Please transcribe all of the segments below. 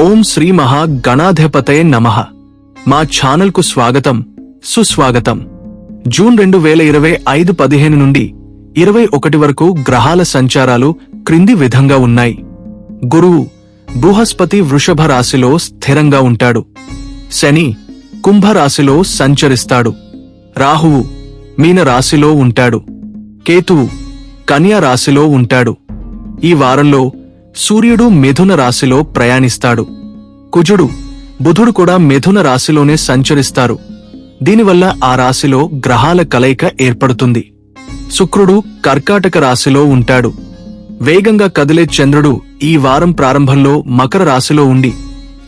ఓం శ్రీ మహా గణాధిపతయే నమః. మా ఛానల్ కు స్వాగతం, సుస్వాగతం. జూన్ 2025 15 నుండి 21 వరకు గ్రహాల సంచారాలు క్రింది విధంగా ఉన్నాయి. గురువు బృహస్పతి వృషభ రాశిలో స్థిరంగా ఉంటాడు. శని కుంభ రాశిలో సంచరిస్తాడు. రాహువు మీన రాశిలో ఉంటాడు. కేతువు కన్యా రాశిలో ఉంటాడు. ఈ వారంలో సూర్యుడు మిథున రాశిలో ప్రయాణిస్తాడు. కుజుడు బుధుడు కూడా మిథున రాశిలోనే సంచరిస్తారు. దీనివల్ల ఆ రాశిలో గ్రహాల కలయిక ఏర్పడుతుంది. శుక్రుడు కర్కాటక రాశిలో ఉంటాడు. వేగంగా కదిలే చంద్రుడు ఈ వారం ప్రారంభంలో మకర రాశిలో ఉండి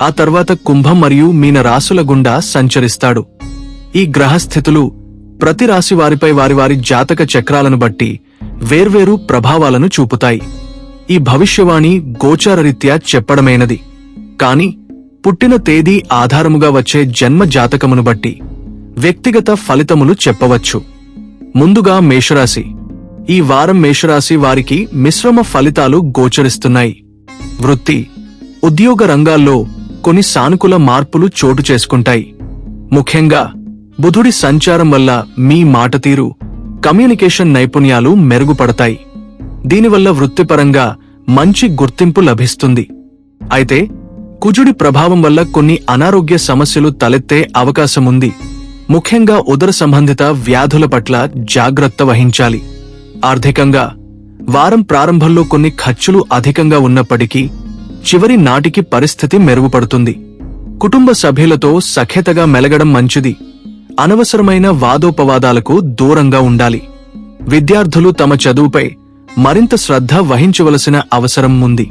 ఆ తర్వాత కుంభం మరియు మీన రాశుల గుండా సంచరిస్తాడు. ఈ గ్రహస్థితులు ప్రతి రాశి వారిపై వారి వారి జాతక చక్రాలను బట్టి వేర్వేరు ప్రభావాలను చూపుతాయి. ఈ భవిష్యవాణి గోచారరీత్యా చెప్పడమైనది. కాని పుట్టిన తేదీ ఆధారముగా వచ్చే జన్మ జాతకమును బట్టి వ్యక్తిగత ఫలితములు చెప్పవచ్చు. ముందుగా మేషరాశి. ఈ వారం మేషరాశి వారికి మిశ్రమ ఫలితాలు గోచరిస్తున్నాయి. వృత్తి, ఉద్యోగ రంగాల్లో కొన్ని సానుకూల మార్పులు చోటు చేసుకుంటాయి. ముఖ్యంగా బుధుడి సంచారం వల్ల మీ మాట తీరు, కమ్యూనికేషన్ నైపుణ్యాలు మెరుగుపడతాయి. దీనివల్ల వృత్తిపరంగా మంచి గుర్తింపు లభిస్తుంది. అయితే కుజుడి ప్రభావం వల్ల కొన్ని అనారోగ్య సమస్యలు తలెత్తే అవకాశముంది. ముఖ్యంగా ఉదర సంబంధిత వ్యాధుల పట్ల జాగ్రత్త వహించాలి. ఆర్థికంగా వారం ప్రారంభంలో కొన్ని ఖర్చులు అధికంగా ఉన్నప్పటికీ చివరి నాటికి పరిస్థితి మెరుగుపడుతుంది. కుటుంబ సభ్యులతో సఖ్యతగా మెలగడం మంచిది. అనవసరమైన వాదోపవాదాలకు దూరంగా ఉండాలి. విద్యార్థులు తమ చదువుపై మరింత శ్రద్ధ వహించవలసిన అవసరం ఉంది.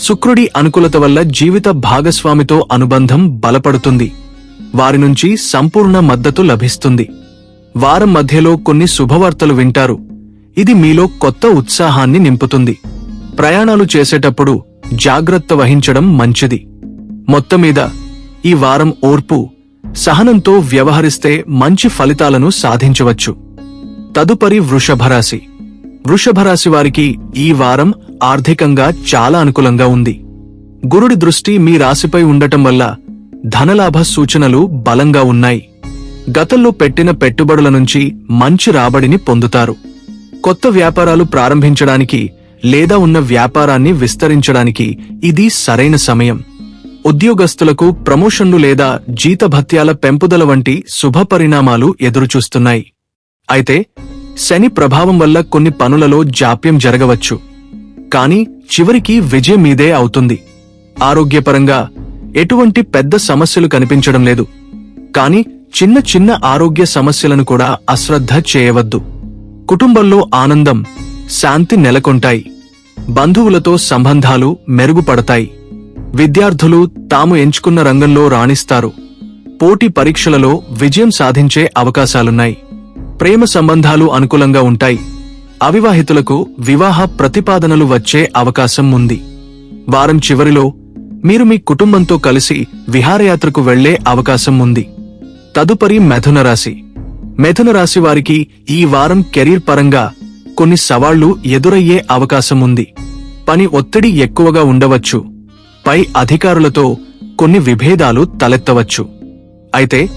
శుక్రుడి అనుకూలత వల్ల జీవిత భాగస్వామితో అనుబంధం బలపడుతుంది. వారి నుంచి సంపూర్ణ మద్దతు లభిస్తుంది. వారం మధ్యలో కొన్ని శుభవార్తలు వింటారు. ఇది మీలో కొత్త ఉత్సాహాన్ని నింపుతుంది. ప్రయాణాలు చేసేటప్పుడు జాగ్రత్త వహించడం మంచిది. మొత్తమీద ఈ వారం ఓర్పు, సహనంతో వ్యవహరిస్తే మంచి ఫలితాలను సాధించవచ్చు. తదుపరి వృషభరాశి. వృషభరాశి వారికి ఈ వారం ఆర్థికంగా చాలా అనుకూలంగా ఉంది. గురుడి దృష్టి మీ రాశిపై ఉండటం వల్ల ధనలాభ సూచనలు బలంగా ఉన్నాయి. గతంలో పెట్టిన పెట్టుబడుల నుంచి మంచి రాబడిని పొందుతారు. కొత్త వ్యాపారాలు ప్రారంభించడానికి లేదా ఉన్న వ్యాపారాన్ని విస్తరించడానికి ఇది సరైన సమయం. ఉద్యోగస్తులకు ప్రమోషన్లు లేదా జీతభత్యాల పెంపుదల వంటి శుభ పరిణామాలు ఎదురుచూస్తున్నాయి. అయితే శని ప్రభావం వల్ల కొన్ని పనులలో జాప్యం జరగవచ్చు. కాని చివరికి విజయం మీదే అవుతుంది. ఆరోగ్యపరంగా ఎటువంటి పెద్ద సమస్యలు కనిపించడం లేదు. కాని చిన్న చిన్న ఆరోగ్య సమస్యలను కూడా అశ్రద్ధ చేయవద్దు. కుటుంబంలో ఆనందం, శాంతి నెలకొంటాయి. బంధువులతో సంబంధాలు మెరుగుపడతాయి. విద్యార్థులు తాము ఎంచుకున్న రంగంలో రాణిస్తారు. పోటీ పరీక్షలలో విజయం సాధించే అవకాశాలున్నాయి. ప్రేమ సంబంధాలు అనుకూలంగా ఉంటాయి. అవివాహితులకు వివాహ ప్రతిపాదనలు వచ్చే అవకాశం ఉంది. వారం చివరిలో మీరు మీ కుటుంబంతో కలిసి విహారయాత్రకు వెళ్లే అవకాశం ఉంది. తదుపరి మిథున రాశి. మిథున రాశి వారికి ఈ వారం కెరీర్ పరంగా కొన్ని సవాళ్లు ఎదురయ్యే అవకాశం ఉంది. పని ఒత్తిడి ఎక్కువగా ఉండవచ్చు. పై అధికారులతో కొన్ని విభేదాలు తలెత్తవచ్చు. అయితే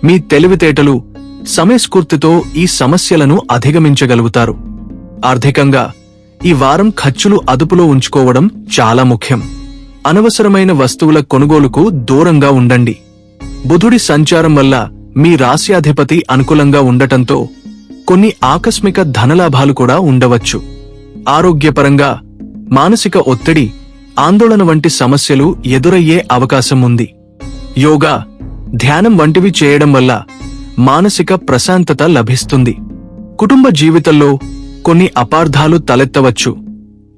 మీ తెలివితేటలు, సమయస్ఫూర్తితో ఈ సమస్యలను అధిగమించగలుగుతారు. ఆర్థికంగా ఈ వారం ఖర్చులు అదుపులో ఉంచుకోవడం చాలా ముఖ్యం. అనవసరమైన వస్తువుల కొనుగోలుకు దూరంగా ఉండండి. బుధుడి సంచారం వల్ల మీ రాశ్యాధిపతి అనుకూలంగా ఉండటంతో కొన్ని ఆకస్మిక ధనలాభాలు కూడా ఉండవచ్చు. ఆరోగ్యపరంగా మానసిక ఒత్తిడి, ఆందోళన వంటి సమస్యలు ఎదురయ్యే అవకాశం ఉంది. యోగా, ధ్యానం వంటివి చేయడం వల్ల మానసిక ప్రశాంతత లభిస్తుంది. కుటుంబ జీవితంలో కొన్ని అపార్థాలు తలెత్తవచ్చు.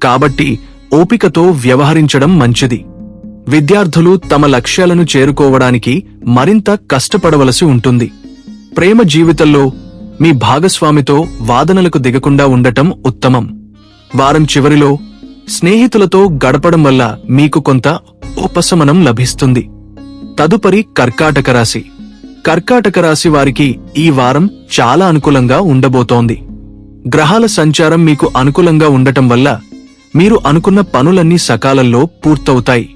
కాబట్టి ఓపికతో వ్యవహరించడం మంచిది. విద్యార్థులు తమ లక్ష్యాలను చేరుకోవడానికి మరింత కష్టపడవలసి ఉంటుంది. ప్రేమ జీవితంలో మీ భాగస్వామితో వాదనలకు దిగకుండా ఉండటం ఉత్తమం. వారం చివరిలో స్నేహితులతో గడపడం వల్ల మీకు కొంత ఉపశమనం లభిస్తుంది. తదుపరి కర్కాటక రాశి. కర్కాటక రాశి వారికి ఈ వారం చాలా అనుకూలంగా ఉండబోతోంది. గ్రహాల సంచారం మీకు అనుకూలంగా ఉండటం వల్ల మీరు అనుకున్న పనులన్నీ సకాలంలో పూర్తవుతాయి.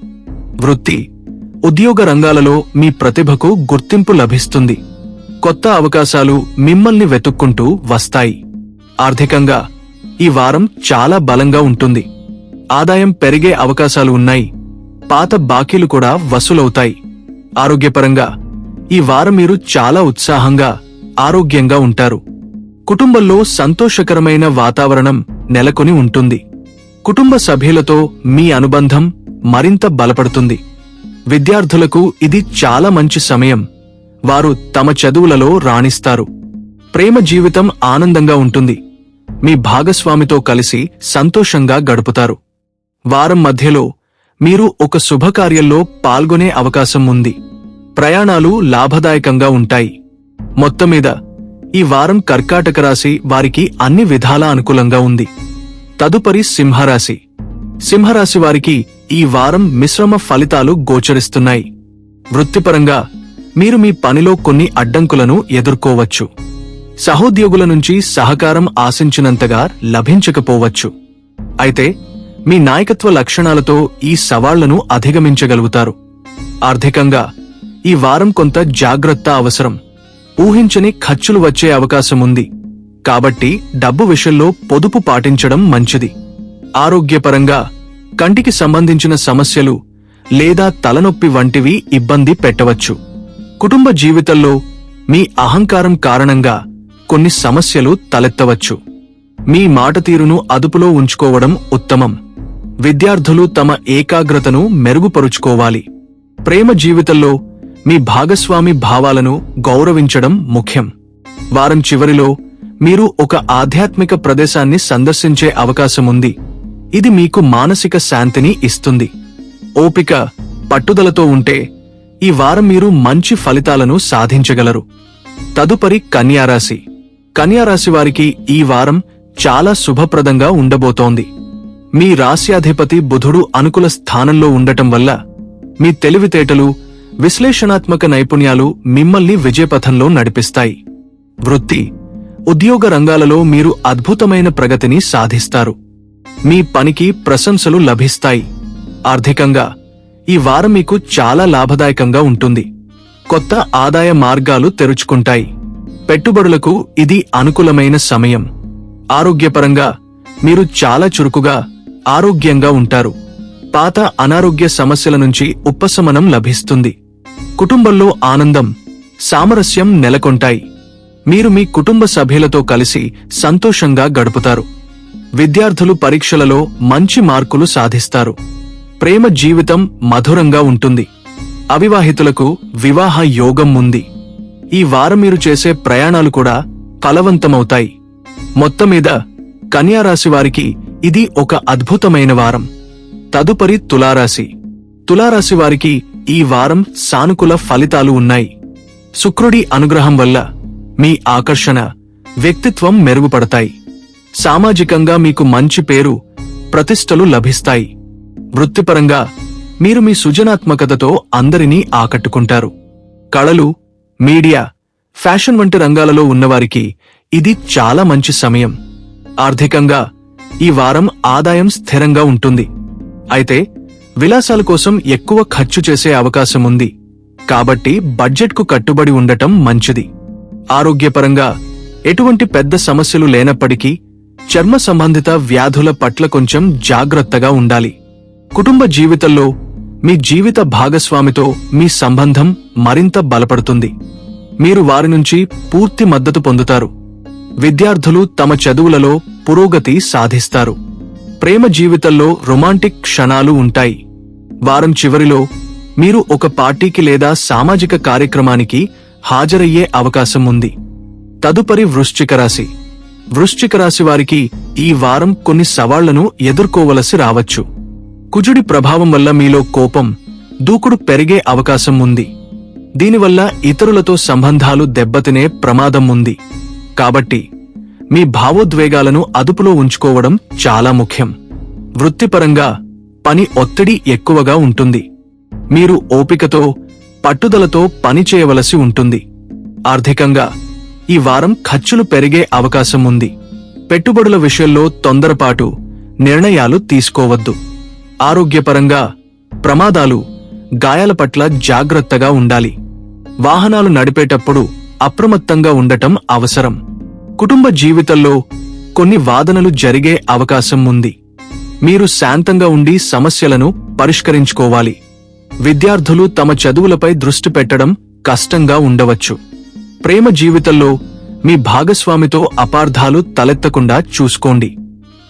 వృత్తి, ఉద్యోగ రంగాలలో మీ ప్రతిభకు గుర్తింపు లభిస్తుంది. కొత్త అవకాశాలు మిమ్మల్ని వెతుక్కుంటూ వస్తాయి. ఆర్థికంగా ఈ వారం చాలా బలంగా ఉంటుంది. ఆదాయం పెరిగే అవకాశాలు ఉన్నాయి. పాత బాకీలు కూడా వసూలవుతాయి. ఆరోగ్యపరంగా ఈ వారం మీరు చాలా ఉత్సాహంగా, ఆరోగ్యంగా ఉంటారు. కుటుంబంలో సంతోషకరమైన వాతావరణం నెలకొని ఉంటుంది. కుటుంబ సభ్యులతో మీ అనుబంధం మరింత బలపడుతుంది. విద్యార్థులకు ఇది చాలా మంచి సమయం. వారు తమ చదువులలో రాణిస్తారు. ప్రేమ జీవితం ఆనందంగా ఉంటుంది. మీ భాగస్వామితో కలిసి సంతోషంగా గడుపుతారు. వారం మధ్యలో మీరు ఒక శుభకార్యంలో పాల్గొనే అవకాశం ఉంది. ప్రయాణాలు లాభదాయకంగా ఉంటాయి. మొత్తమీద ఈ వారం కర్కాటక రాశి వారికి అన్ని విధాలా అనుకూలంగా ఉంది. తదుపరి సింహరాశి. సింహరాశి వారికి ఈ వారం మిశ్రమ ఫలితాలు గోచరిస్తున్నాయి. వృత్తిపరంగా మీరు మీ పనిలో కొన్ని అడ్డంకులను ఎదుర్కోవచ్చు. సహోద్యోగుల నుంచి సహకారం ఆశించినంతగా లభించకపోవచ్చు. అయితే మీ నాయకత్వ లక్షణాలతో ఈ సవాళ్లను అధిగమించగలుగుతారు. ఆర్థికంగా ఈ వారం కొంత జాగ్రత్త అవసరం. ఊహించని ఖర్చులు వచ్చే అవకాశముంది. కాబట్టి డబ్బు విషయంలో పొదుపు పాటించడం మంచిది. ఆరోగ్యపరంగా కంటికి సంబంధించిన సమస్యలు లేదా తలనొప్పి వంటివి ఇబ్బంది పెట్టవచ్చు. కుటుంబ జీవితంలో మీ అహంకారం కారణంగా కొన్ని సమస్యలు తలెత్తవచ్చు. మీ మాట తీరును అదుపులో ఉంచుకోవడం ఉత్తమం. విద్యార్థులు తమ ఏకాగ్రతను మెరుగుపరుచుకోవాలి. ప్రేమ జీవితంలో మీ భాగస్వామి భావాలను గౌరవించడం ముఖ్యం. వారం చివరిలో మీరు ఒక ఆధ్యాత్మిక ప్రదేశాన్ని సందర్శించే అవకాశముంది. ఇది మీకు మానసిక శాంతిని ఇస్తుంది. ఓపిక, పట్టుదలతో ఉంటే ఈ వారం మీరు మంచి ఫలితాలను సాధించగలరు. తదుపరి కన్యారాశి. కన్యారాశి వారికి ఈ వారం చాలా శుభప్రదంగా ఉండబోతోంది. మీ రాశ్యాధిపతి బుధుడు అనుకూల స్థానంలో ఉండటం వల్ల మీ తెలివితేటలు, విశ్లేషణాత్మక నైపుణ్యాలు మిమ్మల్ని విజయపథంలో నడిపిస్తాయి. వృత్తి, ఉద్యోగ రంగాలలో మీరు అద్భుతమైన ప్రగతిని సాధిస్తారు. మీ పనికి ప్రశంసలు లభిస్తాయి. ఆర్థికంగా ఈ వారం మీకు చాలా లాభదాయకంగా ఉంటుంది. కొత్త ఆదాయ మార్గాలు తెరుచుకుంటాయి. పెట్టుబడులకు ఇది అనుకూలమైన సమయం. ఆరోగ్యపరంగా మీరు చాలా చురుకుగా, ఆరోగ్యంగా ఉంటారు. పాత అనారోగ్య సమస్యల నుంచి ఉపశమనం లభిస్తుంది. కుటుంబంలో ఆనందం, సామరస్యం నెలకొంటాయి. మీరు మీ కుటుంబ సభ్యులతో కలిసి సంతోషంగా గడుపుతారు. విద్యార్థులు పరీక్షలలో మంచి మార్కులు సాధిస్తారు. ప్రేమ జీవితం మధురంగా ఉంటుంది. అవివాహితులకు వివాహ యోగం ఉంది. ఈ వారం మీరు చేసే ప్రయాణాలు కూడా ఫలవంతమవుతాయి. మొత్తమీద కన్యారాశి వారికి ఇది ఒక అద్భుతమైన వారం. తదుపరి తులారాశి. తులారాశి వారికి ఈ వారం సానుకూల ఫలితాలు ఉన్నాయి. శుక్రుడి అనుగ్రహం వల్ల మీ ఆకర్షణ, వ్యక్తిత్వం మెరుగుపడతాయి. సామాజికంగా మీకు మంచి పేరు, ప్రతిష్టలు లభిస్తాయి. వృత్తిపరంగా మీరు మీ సృజనాత్మకతతో అందరినీ ఆకట్టుకుంటారు. కళలు, మీడియా, ఫ్యాషన్ వంటి రంగాలలో ఉన్నవారికి ఇది చాలా మంచి సమయం. ఆర్థికంగా ఈ వారం ఆదాయం స్థిరంగా ఉంటుంది. అయితే విలాసాల కోసం ఎక్కువ ఖర్చు చేసే అవకాశముంది. కాబట్టి బడ్జెట్కు కట్టుబడి ఉండటం మంచిది. ఆరోగ్యపరంగా ఎటువంటి పెద్ద సమస్యలు లేనప్పటికీ చర్మ సంబంధిత వ్యాధుల పట్ల కొంచెం జాగ్రత్తగా ఉండాలి. కుటుంబ జీవితంలో మీ జీవిత భాగస్వామితో మీ సంబంధం మరింత బలపడుతుంది. మీరు వారి నుంచి పూర్తి మద్దతు పొందుతారు. విద్యార్థులు తమ చదువులలో పురోగతి సాధిస్తారు. ప్రేమ జీవితంలో రొమాంటిక్ క్షణాలు ఉంటాయి. వారం చివరిలో మీరు ఒక పార్టీకి లేదా సామాజిక కార్యక్రమానికి హాజరయ్యే అవకాశం ఉంది. తదుపరి వృశ్చిక రాశి. వృశ్చిక రాశి వారికి ఈ వారం కొన్ని సవాళ్లను ఎదుర్కోవలసి రావచ్చు. కుజుడి ప్రభావం వల్ల మీలో కోపం, దూకుడు పెరిగే అవకాశం ఉంది. దీనివల్ల ఇతరులతో సంబంధాలు దెబ్బతినే ప్రమాదం ఉంది. కాబట్టి మీ భావోద్వేగాలను అదుపులో ఉంచుకోవడం చాలా ముఖ్యం. వృత్తిపరంగా పని ఒత్తిడి ఎక్కువగా ఉంటుంది. మీరు ఓపికతో, పట్టుదలతో పని చేయవలసి ఉంటుంది. ఆర్థికంగా ఈ వారం ఖర్చులు పెరిగే అవకాశం ఉంది. పెట్టుబడుల విషయంలో తొందరపాటు నిర్ణయాలు తీసుకోవద్దు. ఆరోగ్యపరంగా ప్రమాదాలు, గాయాల పట్ల జాగ్రత్తగా ఉండాలి. వాహనాలు నడిపేటప్పుడు అప్రమత్తంగా ఉండటం అవసరం. కుటుంబ జీవితంలో కొన్ని వాదనలు జరిగే అవకాశం ఉంది. మీరు శాంతంగా ఉండి సమస్యలను పరిష్కరించుకోవాలి. విద్యార్థులు తమ చదువులపై దృష్టి పెట్టడం కష్టంగా ఉండవచ్చు. ప్రేమ జీవితంలో మీ భాగస్వామితో అపార్థాలు తలెత్తకుండా చూసుకోండి.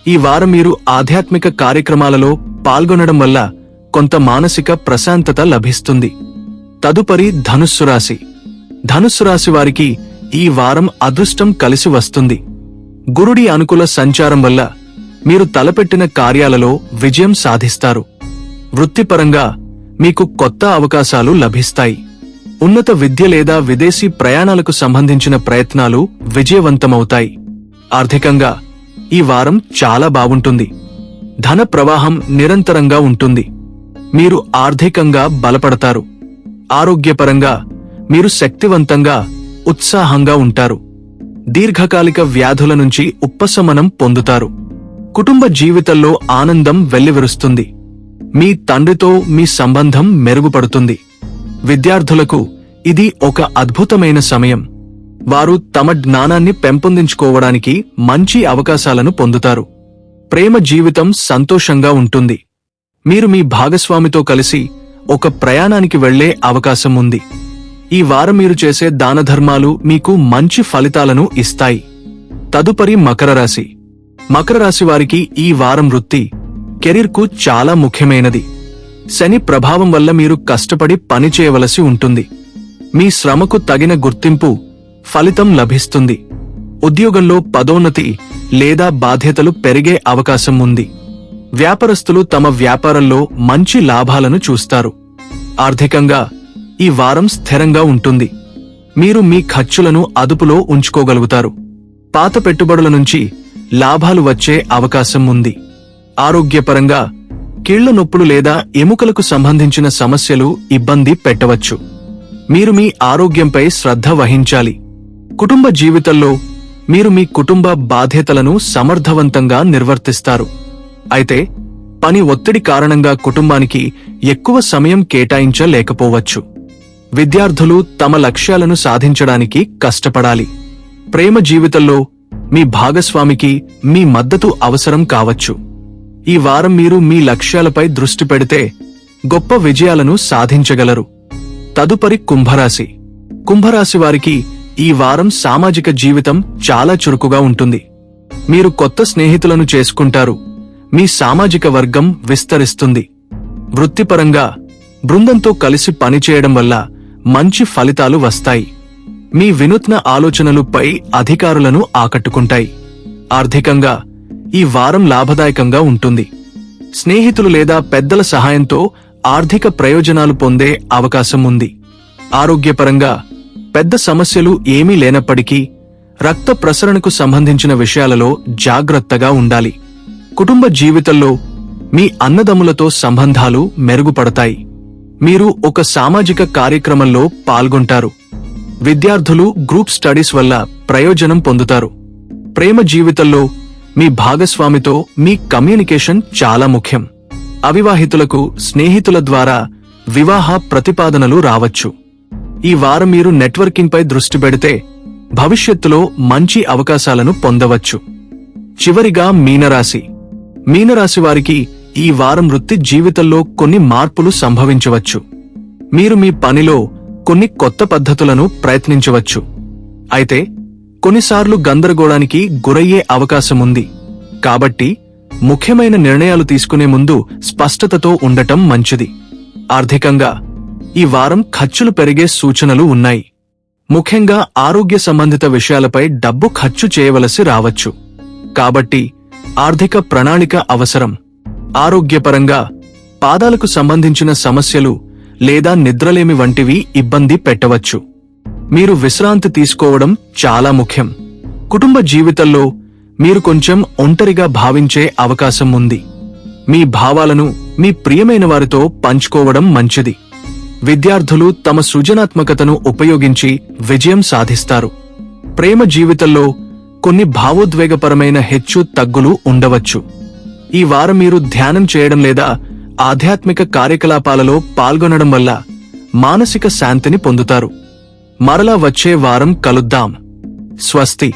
ఈ వారం మీరు ఆధ్యాత్మిక కార్యక్రమాలలో పాల్గొనడం వల్ల కొంత మానసిక ప్రశాంతత లభిస్తుంది. తదుపరి ధనుస్సు రాశి. ధనుస్సు రాశి వారికి ఈ వారం అదృష్టం కలిసి వస్తుంది. గురుడి అనుకూల సంచారం వల్ల మీరు తలపెట్టిన కార్యాలలో విజయం సాధిస్తారు. వృత్తిపరంగా మీకు కొత్త అవకాశాలు లభిస్తాయి. ఉన్నత విద్య లేదా విదేశీ ప్రయాణాలకు సంబంధించిన ప్రయత్నాలు విజయవంతమవుతాయి. ఆర్థికంగా ఈ వారం చాలా బాగుంటుంది. ధన ప్రవాహం నిరంతరంగా ఉంటుంది. మీరు ఆర్థికంగా బలపడతారు. ఆరోగ్యపరంగా మీరు శక్తివంతంగా, ఉత్సాహంగా ఉంటారు. దీర్ఘకాలిక వ్యాధుల నుంచి ఉపశమనం పొందుతారు. కుటుంబ జీవితంలో ఆనందం వెల్లివిరుస్తుంది. మీ తండ్రితో మీ సంబంధం మెరుగుపడుతుంది. విద్యార్థులకు ఇది ఒక అద్భుతమైన సమయం. వారు తమ జ్ఞానాన్ని పెంపొందించుకోవడానికి మంచి అవకాశాలను పొందుతారు. ప్రేమ జీవితం సంతోషంగా ఉంటుంది. మీరు మీ భాగస్వామితో కలిసి ఒక ప్రయాణానికి వెళ్లే అవకాశం ఉంది. ఈ వారం మీరు చేసే దానధర్మాలు మీకు మంచి ఫలితాలను ఇస్తాయి. తదుపరి మకర రాశి. మకర రాశి వారికి ఈ వారం వృత్తి, కెరీర్కు చాలా ముఖ్యమైనది. శని ప్రభావం వల్ల మీరు కష్టపడి పని చేయవలసి ఉంటుంది. మీ శ్రమకు తగిన గుర్తింపు, ఫలితం లభిస్తుంది. ఉద్యోగంలో పదోన్నతి లేదా బాధ్యతలు పెరిగే అవకాశం ఉంది. వ్యాపారస్తులు తమ వ్యాపారంలో మంచి లాభాలను చూస్తారు. ఆర్థికంగా ఈ వారం స్థిరంగా ఉంటుంది. మీరు మీ ఖర్చులను అదుపులో ఉంచుకోగలుగుతారు. పాత పెట్టుబడుల నుంచి లాభాలు వచ్చే అవకాశం ఉంది. ఆరోగ్యపరంగా కీళ్ల నొప్పులు లేదా ఎముకలకు సంబంధించిన సమస్యలు ఇబ్బంది పెట్టవచ్చు. మీరు మీ ఆరోగ్యంపై శ్రద్ధ వహించాలి. కుటుంబ జీవితంలో మీరు మీ కుటుంబ బాధ్యతలను సమర్థవంతంగా నిర్వర్తిస్తారు. అయితే పని ఒత్తిడి కారణంగా కుటుంబానికి ఎక్కువ సమయం కేటాయించలేకపోవచ్చు. విద్యార్థులు తమ లక్ష్యాలను సాధించడానికి కష్టపడాలి. ప్రేమ జీవితంలో మీ భాగస్వామికి మీ మద్దతు అవసరం కావచ్చు. ఈ వారం మీరు మీ లక్ష్యాలపై దృష్టి పెడితే గొప్ప విజయాలను సాధించగలరు. తదుపరి కుంభరాశి. కుంభరాశి వారికి ఈ వారం సామాజిక జీవితం చాలా చురుకుగా ఉంటుంది. మీరు కొత్త స్నేహితులను చేసుకుంటారు. మీ సామాజిక వర్గం విస్తరిస్తుంది. వృత్తిపరంగా బృందంతో కలిసి పనిచేయడం వల్ల మంచి ఫలితాలు వస్తాయి. మీ వినూత్న ఆలోచనలు పై అధికారులను ఆకట్టుకుంటాయి. ఆర్థికంగా ఈ వారం లాభదాయకంగా ఉంటుంది. స్నేహితులు లేదా పెద్దల సహాయంతో ఆర్థిక ప్రయోజనాలు పొందే అవకాశం ఉంది. ఆరోగ్యపరంగా పెద్ద సమస్యలు ఏమీ లేనప్పటికీ రక్త ప్రసరణకు సంబంధించిన విషయాలలో జాగ్రత్తగా ఉండాలి. కుటుంబ జీవితంలో మీ అన్నదమ్ములతో సంబంధాలు మెరుగుపడతాయి. మీరు ఒక సామాజిక కార్యక్రమంలో పాల్గొంటారు. విద్యార్థులు గ్రూప్ స్టడీస్ వల్ల ప్రయోజనం పొందుతారు. ప్రేమ జీవితంలో మీ భాగస్వామితో మీ కమ్యూనికేషన్ చాలా ముఖ్యం. అవివాహితులకు స్నేహితుల ద్వారా వివాహ ప్రతిపాదనలు రావచ్చు. ఈ వారం మీరు నెట్వర్కింగ్ పై దృష్టి పెడితే భవిష్యత్తులో మంచి అవకాశాలను పొందవచ్చు. చివరిగా మీనరాశి. మీనరాశి వారికి ఈ వారం వృత్తి జీవితంలో కొన్ని మార్పులు సంభవించవచ్చు. మీరు మీ పనిలో కొన్ని కొత్త పద్ధతులను ప్రయత్నించవచ్చు. అయితే కొన్నిసార్లు గందరగోళానికి గురయ్యే అవకాశముంది. కాబట్టి ముఖ్యమైన నిర్ణయాలు తీసుకునే ముందు స్పష్టతతో ఉండటం మంచిది. ఆర్థికంగా ఈ వారం ఖర్చులు పెరిగే సూచనలు ఉన్నాయి. ముఖ్యంగా ఆరోగ్య సంబంధిత విషయాలపై డబ్బు ఖర్చు చేయవలసి రావచ్చు. కాబట్టి ఆర్థిక ప్రణాళిక అవసరం. ఆరోగ్యపరంగా పాదాలకు సంబంధించిన సమస్యలు లేదా నిద్రలేమి వంటివి ఇబ్బంది పెట్టవచ్చు. మీరు విశ్రాంతి తీసుకోవడం చాలా ముఖ్యం. కుటుంబ జీవితంలో మీరు కొంచెం ఒంటరిగా భావించే అవకాశం ఉంది. మీ భావాలను మీ ప్రియమైన వారితో పంచుకోవడం మంచిది. విద్యార్థులు తమ సృజనాత్మకతను ఉపయోగించి విజయం సాధిస్తారు. ప్రేమ జీవితంలో కొన్ని భావోద్వేగపరమైన హెచ్చు తగ్గులు ఉండవచ్చు. ఈ వారం మీరు ధ్యానం చేయడం లేదా ఆధ్యాత్మిక కార్యకలాపాలలో పాల్గొనడం వల్ల మానసిక శాంతిని పొందుతారు. మరలా వచ్చే వారం కలుద్దాం. స్వస్తి.